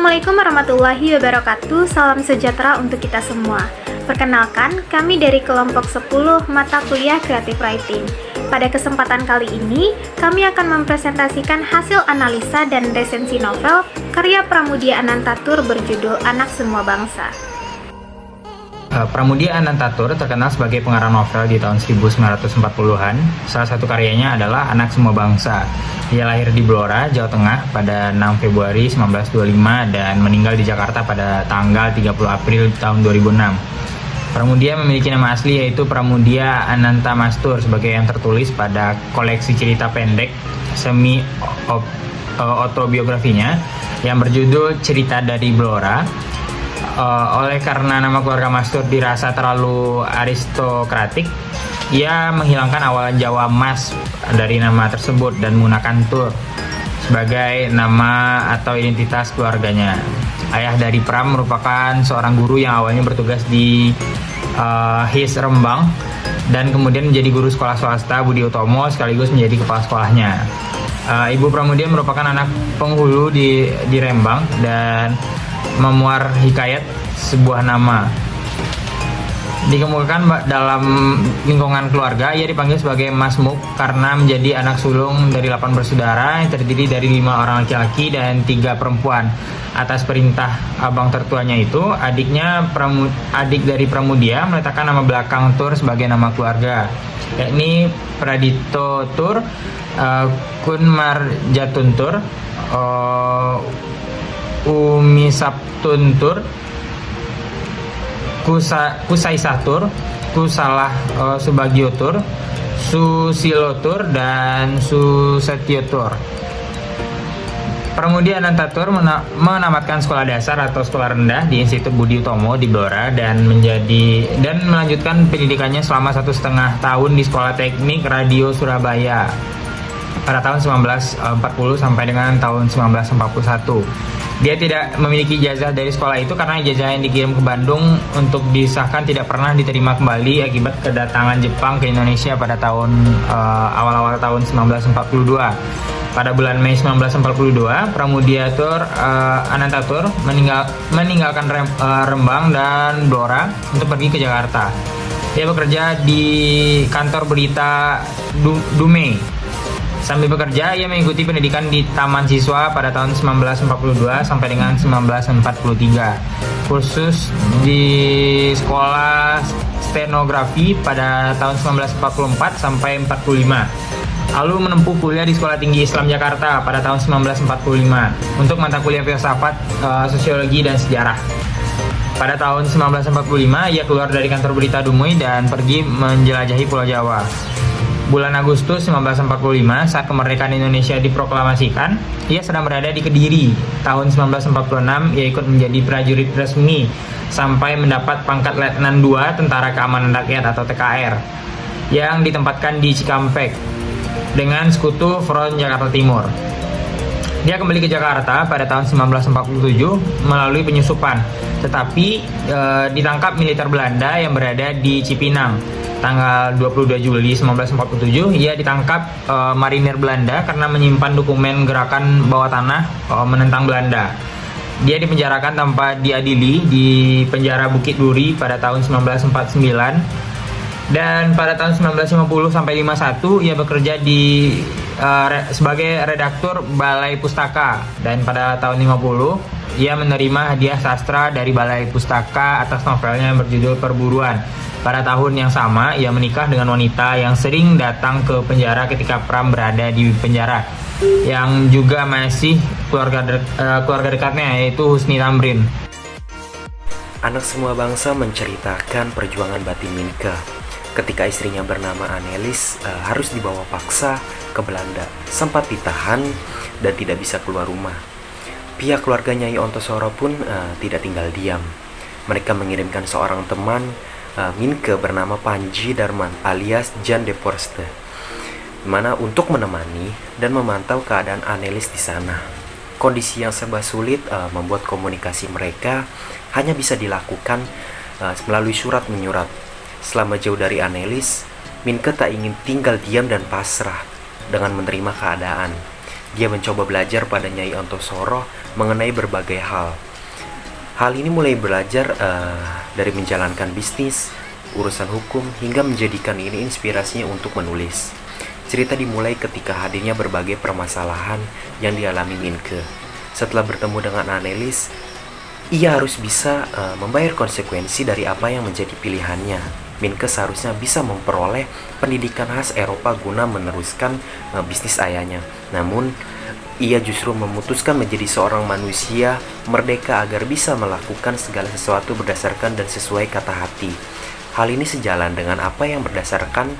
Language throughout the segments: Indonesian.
Assalamualaikum warahmatullahi wabarakatuh. Salam sejahtera untuk kita semua. Perkenalkan, kami dari kelompok 10 mata kuliah Creative Writing. Pada kesempatan kali ini, kami akan mempresentasikan hasil analisa dan resensi novel karya Pramudia Anantatur berjudul Anak Semua Bangsa. Pramudia Anantatur terkenal sebagai pengarang novel di tahun 1940-an. Salah satu karyanya adalah Anak Semua Bangsa. Ia lahir di Blora, Jawa Tengah pada 6 Februari 1925 dan meninggal di Jakarta pada tanggal 30 April tahun 2006. Pramudia memiliki nama asli yaitu Pramudia Anantamastur sebagai yang tertulis pada koleksi cerita pendek semi autobiografinya yang berjudul Cerita dari Blora. Oleh karena nama keluarga Mastur dirasa terlalu aristokratik, ia menghilangkan awalan Jawa Mas dari nama tersebut dan menggunakan Tur sebagai nama atau identitas keluarganya. Ayah dari Pram merupakan seorang guru yang awalnya bertugas di HIS Rembang dan kemudian menjadi guru sekolah swasta Budi Utomo sekaligus menjadi kepala sekolahnya. Ibu Pramudia merupakan anak penghulu di Rembang dan memuar hikayat sebuah nama. Dikemukakan dalam lingkungan keluarga, ia dipanggil sebagai Mas Muk karena menjadi anak sulung dari 8 bersaudara yang terdiri dari 5 orang laki-laki dan 3 perempuan. Atas perintah abang tertuanya itu, adik dari Pramudia meletakkan nama belakang Tur sebagai nama keluarga, yakni Pradito Tur, Kunmarjatun Tur, Umisaptun Tur, Kusaisah Tur, Kusalah Subagio Tur, Susilo Tur, dan Susetyo Tur. Pramudia Anantatur menamatkan sekolah dasar atau sekolah rendah di Institut Budi Utomo di Blora dan melanjutkan pendidikannya selama 1,5 tahun di Sekolah Teknik Radio Surabaya pada tahun 1940 sampai dengan tahun 1941. Dia tidak memiliki ijazah dari sekolah itu karena ijazah yang dikirim ke Bandung untuk disahkan tidak pernah diterima kembali akibat kedatangan Jepang ke Indonesia pada awal-awal tahun 1942. Pada bulan Mei 1942, Pramudia Anantatur meninggalkan Rembang dan Blora untuk pergi ke Jakarta. Dia bekerja di kantor berita Dumei. Sambil bekerja, ia mengikuti pendidikan di Taman Siswa pada tahun 1942 sampai dengan 1943. Kursus di Sekolah Stenografi pada tahun 1944 sampai 45. Lalu menempuh kuliah di Sekolah Tinggi Islam Jakarta pada tahun 1945 untuk mata kuliah filsafat, sosiologi, dan sejarah. Pada tahun 1945, ia keluar dari kantor berita Dumui dan pergi menjelajahi Pulau Jawa. Bulan Agustus 1945, saat kemerdekaan Indonesia diproklamasikan, ia sedang berada di Kediri. Tahun 1946, ia ikut menjadi prajurit resmi sampai mendapat pangkat Letnan II Tentara Keamanan Rakyat atau TKR yang ditempatkan di Cikampek dengan sekutu Front Jakarta Timur. Dia kembali ke Jakarta pada tahun 1947 melalui penyusupan, tetapi ditangkap militer Belanda yang berada di Cipinang. Tanggal 22 Juli 1947, ia ditangkap marinir Belanda karena menyimpan dokumen gerakan bawah tanah menentang Belanda. Dia dipenjarakan tanpa diadili di penjara Bukit Duri pada tahun 1949. Dan pada tahun 1950 sampai 51 ia bekerja sebagai redaktur Balai Pustaka, dan pada tahun 50 ia menerima hadiah sastra dari Balai Pustaka atas novelnya yang berjudul Perburuan. Pada tahun yang sama ia menikah dengan wanita yang sering datang ke penjara ketika Pram berada di penjara, yang juga masih keluarga dekatnya, yaitu Husni Tamrin. Anak Semua Bangsa menceritakan perjuangan batin Minke ketika istrinya bernama Annelies harus dibawa paksa ke Belanda, sempat ditahan dan tidak bisa keluar rumah. Pihak keluarga Nyai Ontosoro pun tidak tinggal diam. Mereka mengirimkan seorang teman Minke bernama Panji Darman alias Jan de Forste, mana untuk menemani dan memantau keadaan Annelies di sana. Kondisi yang serba sulit membuat komunikasi mereka hanya bisa dilakukan melalui surat menyurat. Selama jauh dari Annelies, Minke tak ingin tinggal diam dan pasrah dengan menerima keadaan. Dia mencoba belajar pada Nyai Ontosoro mengenai berbagai hal. Hal ini mulai belajar dari menjalankan bisnis, urusan hukum, hingga menjadikan ini inspirasinya untuk menulis. Cerita dimulai ketika hadirnya berbagai permasalahan yang dialami Minke. Setelah bertemu dengan Annelies, ia harus bisa membayar konsekuensi dari apa yang menjadi pilihannya. Minke seharusnya bisa memperoleh pendidikan khas Eropa guna meneruskan bisnis ayahnya. Namun, ia justru memutuskan menjadi seorang manusia merdeka agar bisa melakukan segala sesuatu berdasarkan dan sesuai kata hati. Hal ini sejalan dengan apa yang berdasarkan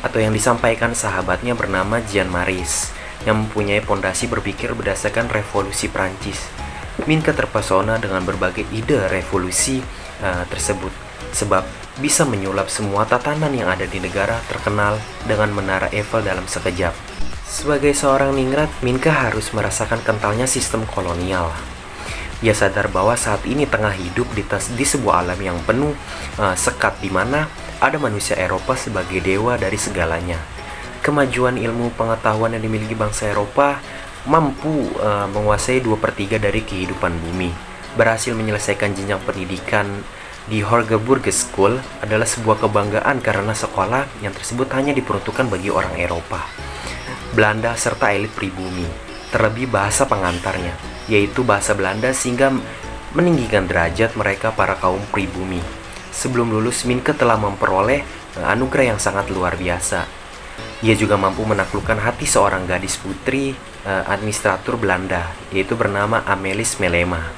atau yang disampaikan sahabatnya bernama Jean Maris, yang mempunyai pondasi berpikir berdasarkan revolusi Prancis. Minke terpesona dengan berbagai ide revolusi tersebut, sebab bisa menyulap semua tatanan yang ada di negara terkenal dengan menara Eiffel dalam sekejap. Sebagai seorang ningrat, Minke harus merasakan kentalnya sistem kolonial. Ia sadar bahwa saat ini tengah hidup di sebuah alam yang penuh sekat, di mana ada manusia Eropa sebagai dewa dari segalanya. Kemajuan ilmu pengetahuan yang dimiliki bangsa Eropa mampu menguasai 2/3 dari kehidupan bumi. Berhasil menyelesaikan jenjang pendidikan di Horgeburg School adalah sebuah kebanggaan karena sekolah yang tersebut hanya diperuntukkan bagi orang Eropa, Belanda, serta elit pribumi. Terlebih bahasa pengantarnya, yaitu bahasa Belanda, sehingga meninggikan derajat mereka para kaum pribumi. Sebelum lulus, Minke telah memperoleh anugerah yang sangat luar biasa. Ia juga mampu menaklukkan hati seorang gadis putri administratur Belanda, yaitu bernama Amelis Melema.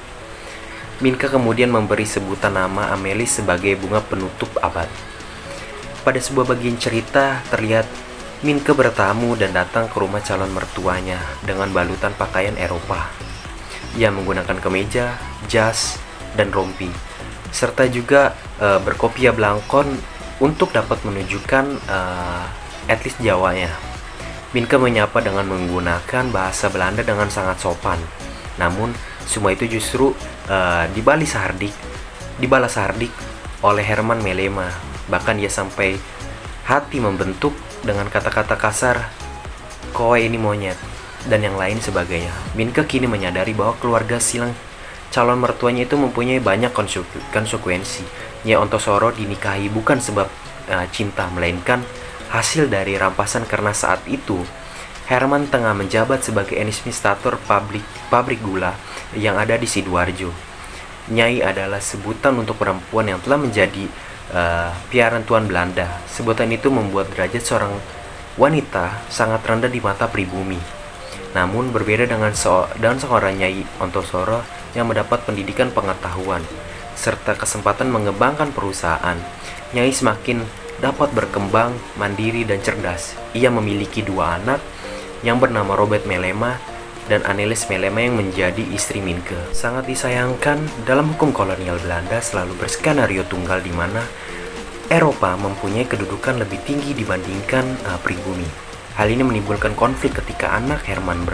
Minke kemudian memberi sebutan nama Amelis sebagai bunga penutup abad. Pada sebuah bagian cerita, terlihat Minke bertamu dan datang ke rumah calon mertuanya dengan balutan pakaian Eropa. Ia menggunakan kemeja, jas, dan rompi, serta juga berkopiah belangkon untuk dapat menunjukkan etnis Jawanya. Minke menyapa dengan menggunakan bahasa Belanda dengan sangat sopan. Namun, semua itu justru dibalas hardik oleh Herman Melema. Bahkan ia sampai hati membentuk dengan kata-kata kasar, "Kowe ini monyet," dan yang lain sebagainya. Minke kini menyadari bahwa keluarga silang calon mertuanya itu mempunyai banyak konsekuensi. Nyai Ontosoro dinikahi bukan sebab cinta, melainkan hasil dari rampasan, karena saat itu Herman tengah menjabat sebagai administrator pabrik gula yang ada di Sidoarjo. Nyai adalah sebutan untuk perempuan yang telah menjadi piaran tuan Belanda. Sebutan itu membuat derajat seorang wanita sangat rendah di mata pribumi. Namun berbeda dengan seorang Nyai Ontosoro yang mendapat pendidikan pengetahuan serta kesempatan mengembangkan perusahaan. Nyai semakin dapat berkembang mandiri dan cerdas. Ia memiliki 2 anak yang bernama Robert Melema dan Annelies Melema yang menjadi istri Minke. Sangat disayangkan, dalam hukum kolonial Belanda selalu berskenario tunggal, di mana Eropa mempunyai kedudukan lebih tinggi dibandingkan pribumi. Hal ini menimbulkan konflik ketika anak Herman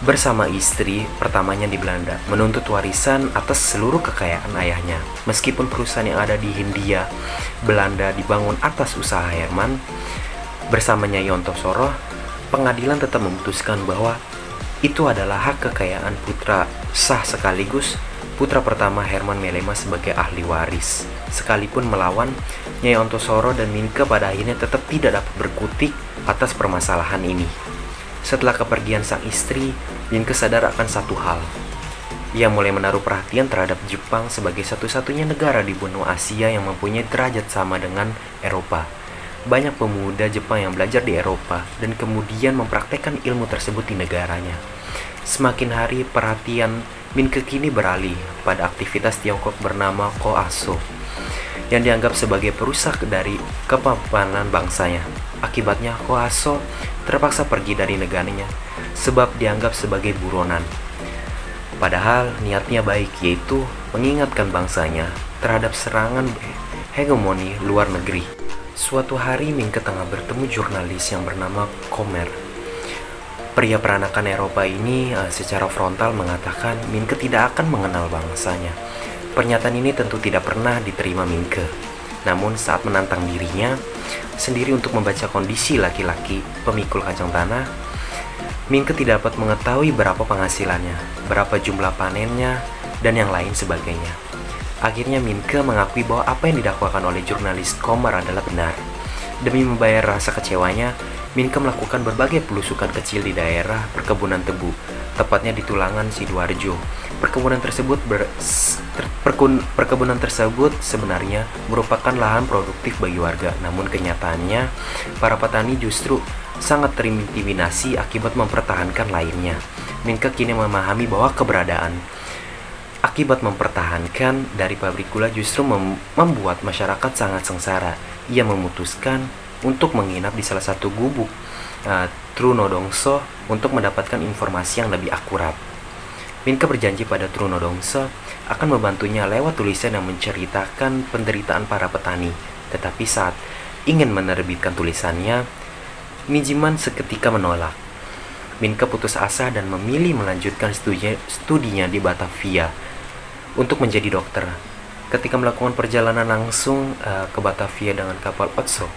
bersama istri pertamanya di Belanda menuntut warisan atas seluruh kekayaan ayahnya. Meskipun perusahaan yang ada di Hindia Belanda dibangun atas usaha Herman bersama Nyai Ontosoro, pengadilan tetap memutuskan bahwa itu adalah hak kekayaan putra sah sekaligus putra pertama Herman Melema sebagai ahli waris. Sekalipun melawan, Nyai Ontosoro dan Minke pada akhirnya tetap tidak dapat berkutik atas permasalahan ini. Setelah kepergian sang istri, Minke sadar akan satu hal. Ia mulai menaruh perhatian terhadap Jepang sebagai satu-satunya negara di benua Asia yang mempunyai derajat sama dengan Eropa. Banyak pemuda Jepang yang belajar di Eropa dan kemudian mempraktekkan ilmu tersebut di negaranya. Semakin hari, perhatian Minke kini beralih pada aktivitas Tiongkok bernama Koaso, yang dianggap sebagai perusak dari kepampanan bangsanya. Akibatnya, Koaso terpaksa pergi dari negaranya sebab dianggap sebagai buronan. Padahal niatnya baik, yaitu mengingatkan bangsanya terhadap serangan hegemoni luar negeri. Suatu hari Minke tengah bertemu jurnalis yang bernama Komer. Pria peranakan Eropa ini secara frontal mengatakan Minke tidak akan mengenal bangsanya. Pernyataan ini tentu tidak pernah diterima Minke. Namun saat menantang dirinya sendiri untuk membaca kondisi laki-laki pemikul kacang tanah, Minke tidak dapat mengetahui berapa penghasilannya, berapa jumlah panennya, dan yang lain sebagainya. Akhirnya Minke mengakui bahwa apa yang didakwakan oleh jurnalis Komar adalah benar. Demi membayar rasa kecewanya, Minke melakukan berbagai pelusukan kecil di daerah perkebunan tebu, tepatnya di Tulangan Sidoarjo. Perkebunan tersebut sebenarnya merupakan lahan produktif bagi warga, namun kenyataannya para petani justru sangat terintimidasi akibat mempertahankan lainnya. Minke kini memahami bahwa akibat mempertahankan dari pabrik gula justru membuat masyarakat sangat sengsara. Ia memutuskan untuk menginap di salah satu gubuk Trunodongso untuk mendapatkan informasi yang lebih akurat. Minke berjanji pada Trunodongso akan membantunya lewat tulisan yang menceritakan penderitaan para petani. Tetapi saat ingin menerbitkan tulisannya, Mijiman seketika menolak. Minke putus asa dan memilih melanjutkan studinya di Batavia untuk menjadi dokter. Ketika melakukan perjalanan langsung ke Batavia dengan kapal Oosthoek,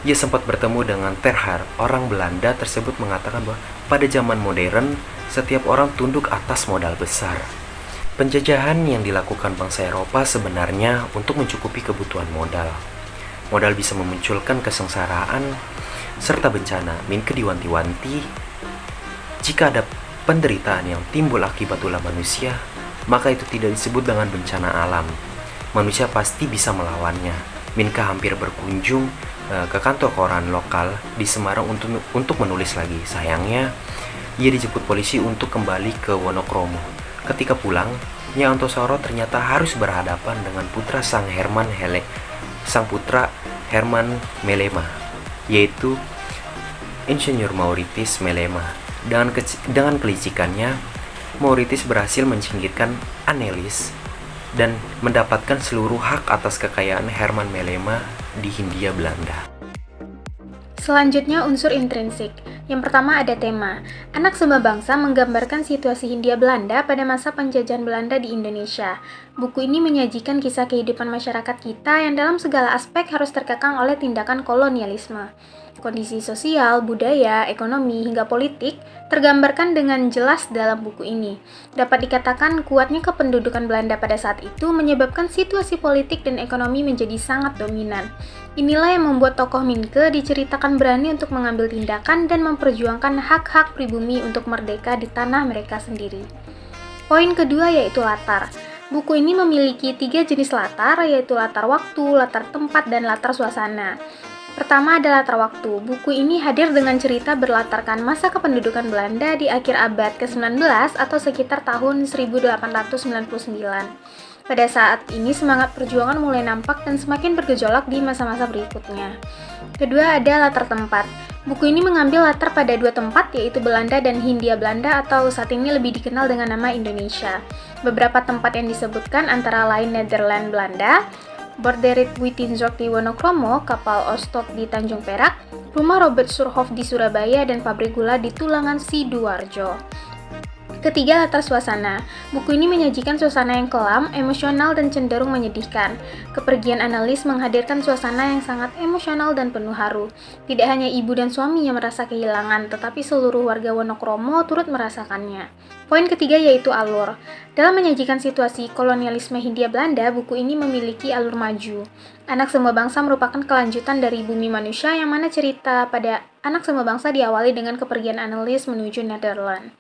ia sempat bertemu dengan Terhar. Orang Belanda tersebut mengatakan bahwa pada zaman modern, setiap orang tunduk atas modal besar. Penjajahan yang dilakukan bangsa Eropa sebenarnya untuk mencukupi kebutuhan modal. Modal bisa memunculkan kesengsaraan serta bencana. Minke diwanti-wanti, jika ada penderitaan yang timbul akibat ulah manusia, maka itu tidak disebut dengan bencana alam. Manusia pasti bisa melawannya. Minke hampir berkunjung ke kantor koran lokal di Semarang untuk menulis lagi. Sayangnya, ia dijemput polisi untuk kembali ke Wonokromo. Ketika pulang, Nyai Ontosoro ternyata harus berhadapan dengan putra sang putra Herman Melema, yaitu Insinyur Mauritius Melema. Dengan kelicikannya, Mauritius berhasil menyingkirkan Annelies dan mendapatkan seluruh hak atas kekayaan Herman Melema di Hindia Belanda. Selanjutnya unsur intrinsik. Yang pertama ada tema. Anak Semua Bangsa menggambarkan situasi Hindia Belanda pada masa penjajahan Belanda di Indonesia. Buku ini menyajikan kisah kehidupan masyarakat kita yang dalam segala aspek harus terkekang oleh tindakan kolonialisme. Kondisi sosial, budaya, ekonomi, hingga politik tergambarkan dengan jelas dalam buku ini. Dapat dikatakan kuatnya kependudukan Belanda pada saat itu menyebabkan situasi politik dan ekonomi menjadi sangat dominan. Inilah yang membuat tokoh Minke diceritakan berani untuk mengambil tindakan dan memperjuangkan hak-hak pribumi untuk merdeka di tanah mereka sendiri. Poin kedua yaitu latar. Buku ini memiliki 3 jenis latar, yaitu latar waktu, latar tempat, dan latar suasana. Pertama adalah latar waktu. Buku ini hadir dengan cerita berlatarkan masa kependudukan Belanda di akhir abad ke-19 atau sekitar tahun 1899. Pada saat ini semangat perjuangan mulai nampak dan semakin bergejolak di masa-masa berikutnya. Kedua ada latar tempat. Buku ini mengambil latar pada 2 tempat, yaitu Belanda dan Hindia Belanda atau saat ini lebih dikenal dengan nama Indonesia. Beberapa tempat yang disebutkan antara lain Nederland Belanda, Borderit Buitenzorg di Wonokromo, kapal Oosthoek di Tanjung Perak, rumah Robert Surhoff di Surabaya, dan pabrik gula di Tulangan Sidoarjo. Ketiga, latar suasana. Buku ini menyajikan suasana yang kelam, emosional, dan cenderung menyedihkan. Kepergian Annelies menghadirkan suasana yang sangat emosional dan penuh haru. Tidak hanya ibu dan suami yang merasa kehilangan, tetapi seluruh warga Wonokromo turut merasakannya. Poin ketiga yaitu alur. Dalam menyajikan situasi kolonialisme Hindia Belanda, buku ini memiliki alur maju. Anak Semua Bangsa merupakan kelanjutan dari Bumi Manusia, yang mana cerita pada Anak Semua Bangsa diawali dengan kepergian Annelies menuju Nederland.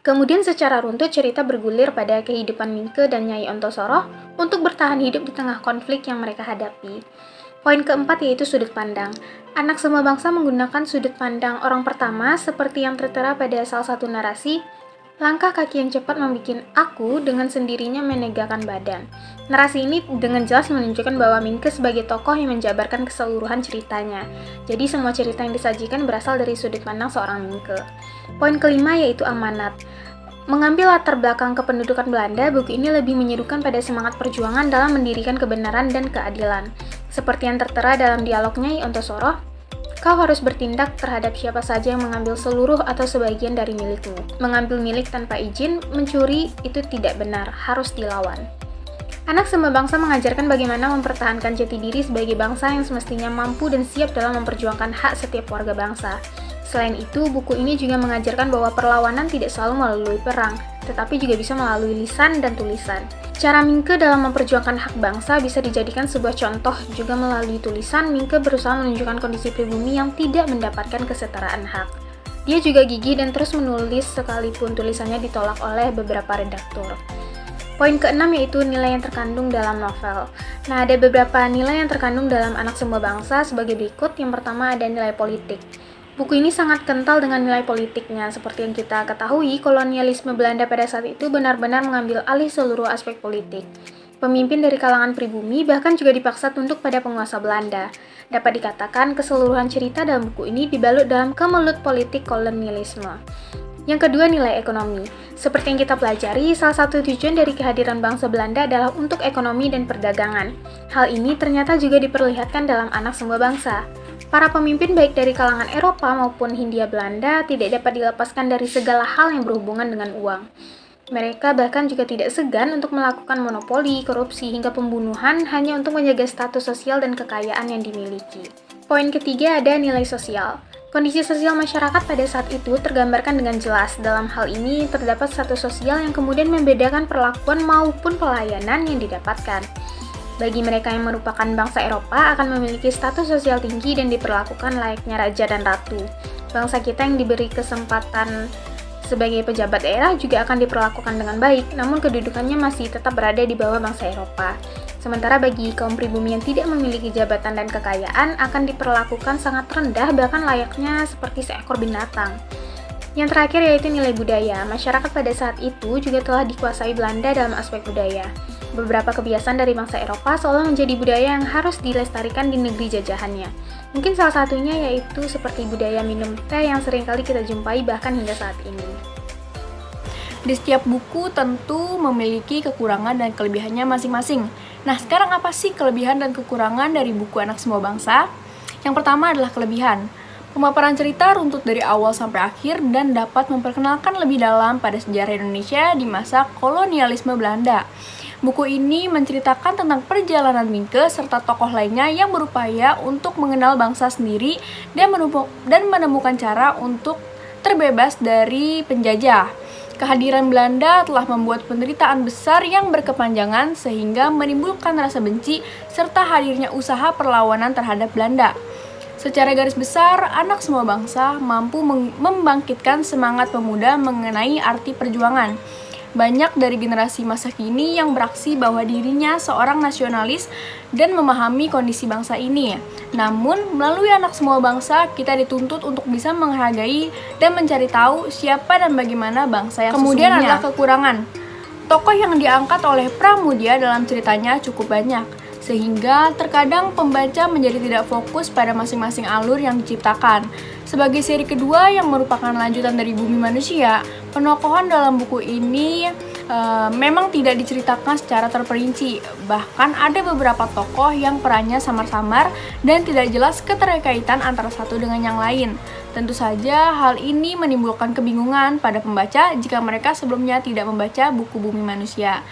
Kemudian secara runtut cerita bergulir pada kehidupan Minke dan Nyai Ontosoro untuk bertahan hidup di tengah konflik yang mereka hadapi. Poin keempat yaitu sudut pandang. Anak Semua Bangsa menggunakan sudut pandang orang pertama seperti yang tertera pada salah satu narasi, langkah kaki yang cepat membuat aku dengan sendirinya menegakkan badan. Narasi ini dengan jelas menunjukkan bahwa Minke sebagai tokoh yang menjabarkan keseluruhan ceritanya. Jadi semua cerita yang disajikan berasal dari sudut pandang seorang Minke. Poin kelima yaitu amanat. Mengambil latar belakang kependudukan Belanda, buku ini lebih menyerukan pada semangat perjuangan dalam mendirikan kebenaran dan keadilan. Seperti yang tertera dalam dialognya Nyai Ontosoro, kau harus bertindak terhadap siapa saja yang mengambil seluruh atau sebagian dari milikmu. Mengambil milik tanpa izin, mencuri, itu tidak benar, harus dilawan. Anak Semua Bangsa mengajarkan bagaimana mempertahankan jati diri sebagai bangsa yang semestinya mampu dan siap dalam memperjuangkan hak setiap warga bangsa. Selain itu, buku ini juga mengajarkan bahwa perlawanan tidak selalu melalui perang, tetapi juga bisa melalui lisan dan tulisan. Cara Mingke dalam memperjuangkan hak bangsa bisa dijadikan sebuah contoh. Juga melalui tulisan, Mingke berusaha menunjukkan kondisi pribumi yang tidak mendapatkan kesetaraan hak. Dia juga gigih dan terus menulis sekalipun tulisannya ditolak oleh beberapa redaktur. Poin keenam yaitu nilai yang terkandung dalam novel. Nah, ada beberapa nilai yang terkandung dalam Anak Semua Bangsa sebagai berikut. Yang pertama ada nilai politik. Buku ini sangat kental dengan nilai politiknya. Seperti yang kita ketahui, kolonialisme Belanda pada saat itu benar-benar mengambil alih seluruh aspek politik. Pemimpin dari kalangan pribumi bahkan juga dipaksa tunduk pada penguasa Belanda. Dapat dikatakan keseluruhan cerita dalam buku ini dibalut dalam kemelut politik kolonialisme. Yang kedua, nilai ekonomi. Seperti yang kita pelajari, salah satu tujuan dari kehadiran bangsa Belanda adalah untuk ekonomi dan perdagangan. Hal ini ternyata juga diperlihatkan dalam Anak Semua Bangsa. Para pemimpin baik dari kalangan Eropa maupun Hindia Belanda tidak dapat dilepaskan dari segala hal yang berhubungan dengan uang. Mereka bahkan juga tidak segan untuk melakukan monopoli, korupsi, hingga pembunuhan hanya untuk menjaga status sosial dan kekayaan yang dimiliki. Poin ketiga ada nilai sosial. Kondisi sosial masyarakat pada saat itu tergambarkan dengan jelas. Dalam hal ini terdapat status sosial yang kemudian membedakan perlakuan maupun pelayanan yang didapatkan. Bagi mereka yang merupakan bangsa Eropa akan memiliki status sosial tinggi dan diperlakukan layaknya raja dan ratu. Bangsa kita yang diberi kesempatan sebagai pejabat daerah juga akan diperlakukan dengan baik, namun kedudukannya masih tetap berada di bawah bangsa Eropa. Sementara bagi kaum pribumi yang tidak memiliki jabatan dan kekayaan akan diperlakukan sangat rendah, bahkan layaknya seperti seekor binatang. Yang terakhir yaitu nilai budaya. Masyarakat pada saat itu juga telah dikuasai Belanda dalam aspek budaya. Beberapa kebiasaan dari bangsa Eropa seolah menjadi budaya yang harus dilestarikan di negeri jajahannya. Mungkin salah satunya yaitu seperti budaya minum teh yang seringkali kita jumpai bahkan hingga saat ini. Di setiap buku tentu memiliki kekurangan dan kelebihannya masing-masing. Nah, sekarang apa sih kelebihan dan kekurangan dari buku Anak Semua Bangsa? Yang pertama adalah kelebihan. Pemaparan cerita runtut dari awal sampai akhir dan dapat memperkenalkan lebih dalam pada sejarah Indonesia di masa kolonialisme Belanda. Buku ini menceritakan tentang perjalanan Mingke serta tokoh lainnya yang berupaya untuk mengenal bangsa sendiri dan menemukan cara untuk terbebas dari penjajah. Kehadiran Belanda telah membuat penderitaan besar yang berkepanjangan sehingga menimbulkan rasa benci serta hadirnya usaha perlawanan terhadap Belanda. Secara garis besar, Anak Semua Bangsa mampu membangkitkan semangat pemuda mengenai arti perjuangan. Banyak dari generasi masa kini yang beraksi bahwa dirinya seorang nasionalis dan memahami kondisi bangsa ini. Namun, melalui Anak Semua Bangsa, kita dituntut untuk bisa menghargai dan mencari tahu siapa dan bagaimana bangsa yang Kemudian sesungguhnya. adalah kekurangan. Tokoh yang diangkat oleh Pramudia dalam ceritanya cukup banyak, sehingga terkadang pembaca menjadi tidak fokus pada masing-masing alur yang diciptakan. Sebagai seri kedua yang merupakan lanjutan dari Bumi Manusia, penokohan dalam buku ini memang tidak diceritakan secara terperinci. Bahkan ada beberapa tokoh yang perannya samar-samar dan tidak jelas keterkaitan antara satu dengan yang lain. Tentu saja hal ini menimbulkan kebingungan pada pembaca jika mereka sebelumnya tidak membaca buku Bumi Manusia.